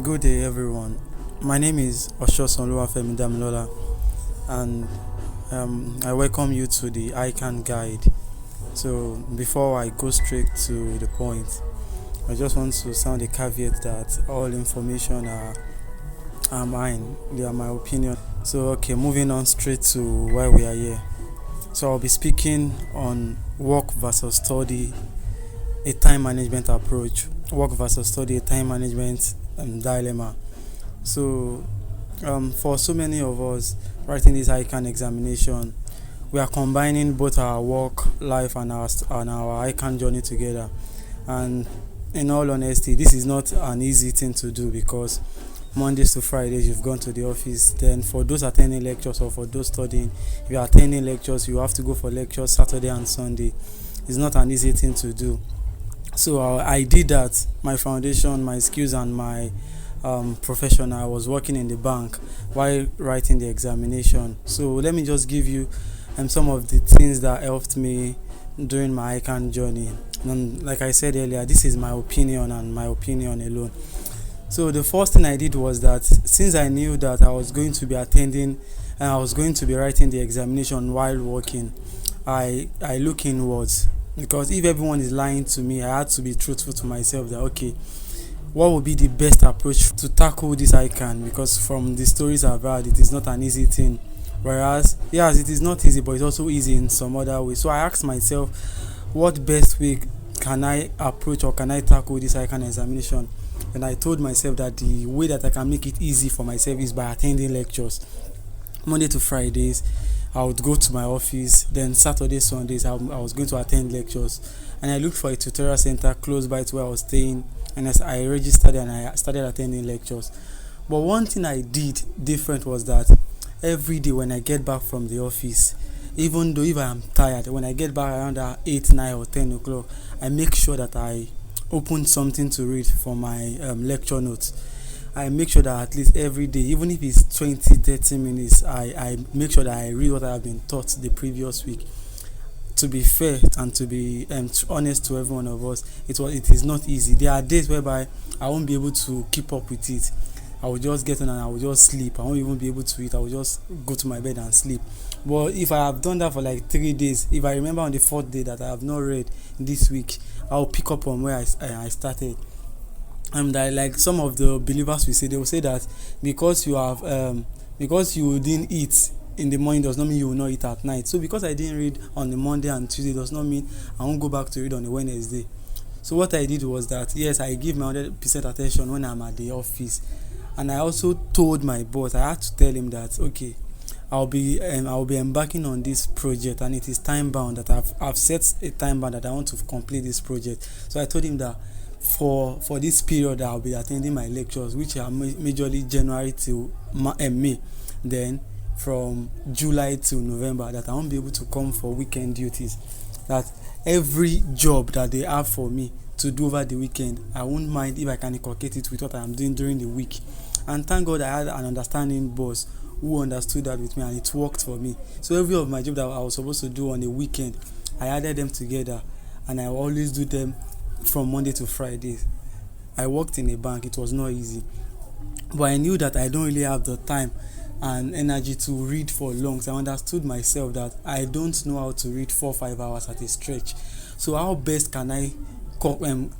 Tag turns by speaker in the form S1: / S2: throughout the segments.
S1: Good day, everyone. My name is Oluwafemi Damilola, and I welcome you to the ICAN guide. So, before I go straight to the point, I just want to sound a caveat that all information are mine, they are my opinion. So, okay, moving on straight to why we are here. So, I'll be speaking on work versus study, a time management approach, work versus study, a time management dilemma. So, for so many of us writing this ICAN examination, we are combining both our work life and our ICAN journey together. And in all honesty, this is not an easy thing to do because Mondays to Fridays you've gone to the office. Then for those attending lectures or for those studying, if you are attending lectures, you have to go for lectures Saturday and Sunday. It's not an easy thing to do. So I did that. My foundation, my skills, and my profession. I was working in the bank while writing the examination. So let me just give you some of the things that helped me during my ICAN journey. And like I said earlier, this is my opinion and my opinion alone. So the first thing I did was that since I knew that I was going to be attending and I was going to be writing the examination while working, I look inwards. Because if everyone is lying to me, I had to be truthful to myself that, okay, what would be the best approach to tackle this ICAN? Because from the stories I've heard, it is not an easy thing. Whereas, yes, it is not easy, but it's also easy in some other way. So I asked myself, what best way can I approach or can I tackle this ICAN examination? And I told myself that the way that I can make it easy for myself is by attending lectures. Monday to Fridays, I would go to my office. Then Saturdays, Sundays, I was going to attend lectures. And I looked for a tutorial center close by to where I was staying. And as I registered and I started attending lectures. But one thing I did different was that every day when I get back from the office, even though if I am tired, when I get back around 8, 9 or 10 o'clock, I make sure that I open something to read for my lecture notes. I make sure that at least every day, even if it's 20-30 minutes, I make sure that I read what I have been taught the previous week. To be fair and to be honest to every one of us, it is not easy. There are days whereby I won't be able to keep up with it. I will just get on and I will just sleep. I won't even be able to eat. I will just go to my bed and sleep. But if I have done that for like 3 days, if I remember on the 4th day that I have not read this week, I will pick up on where I started. And like some of the believers they will say that because you didn't eat in the morning does not mean you will not eat at night. So because I didn't read on the Monday and Tuesday does not mean I won't go back to read on the Wednesday. So what I did was that yes, I give my 100% attention when I'm at the office, and I also told my boss, I had to tell him that okay, I'll be embarking on this project and it is time bound, that I've set a time bound that I want to complete this project. So I told him that for this period I'll be attending my lectures, which are majorly January to May. Then from July to November, that I won't be able to come for weekend duties. That every job that they have for me to do over the weekend, I won't mind if I can inculcate it with what I am doing during the week. And thank God I had an understanding boss who understood that with me, and it worked for me. So every of my job that I was supposed to do on the weekend, I added them together, and I always do them from Monday to Friday. I worked in a bank. It was not easy, but I knew that I don't really have the time and energy to read for long. So I understood myself that I don't know how to read 4-5 hours at a stretch. So how best can I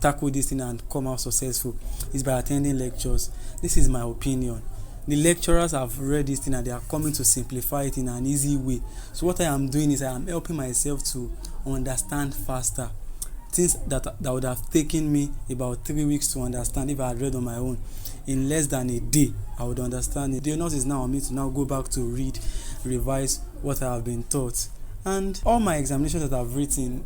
S1: tackle this thing and come out successful is by attending lectures. This is my opinion. The lecturers have read this thing and they are coming to simplify it in an easy way. So what I am doing is I am helping myself to understand faster. Things that would have taken me about 3 weeks to understand if I had read on my own, in less than a day I would understand it. The onus is now on me to now go back to read, revise what I have been taught. And all my examinations that I've written,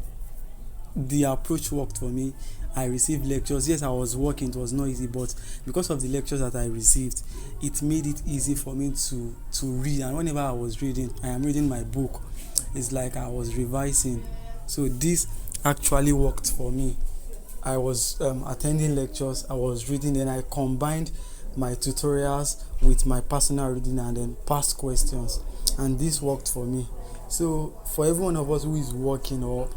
S1: the approach worked for me. I received lectures. Yes, I was working, it was not easy, but because of the lectures that I received, it made it easy for me to read. And whenever I was reading, I am reading my book, it's like I was revising. So this actually worked for me. I was attending lectures, I was reading, then I combined my tutorials with my personal reading and then past questions, and this worked for me. So for every one of us who is working or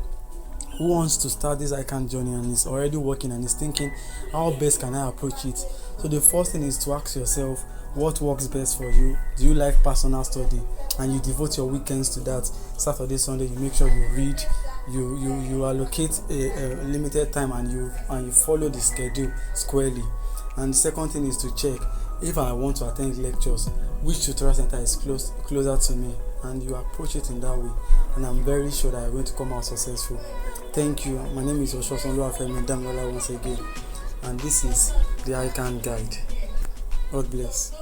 S1: who wants to start this ICAN journey and is already working and is thinking, how best can I approach it? So the first thing is to ask yourself, what works best for you? Do you like personal study and you devote your weekends to that? Saturday, Sunday, you make sure you read, you allocate a limited time and you follow the schedule squarely. And the second thing is to check, if I want to attend lectures, which tutorial center is closer to me, and you approach it in that way, and I'm very sure that you're going to come out successful. Thank you. My name is Oluwafemi Ososan once again, and this is the ICAN Guide. God bless.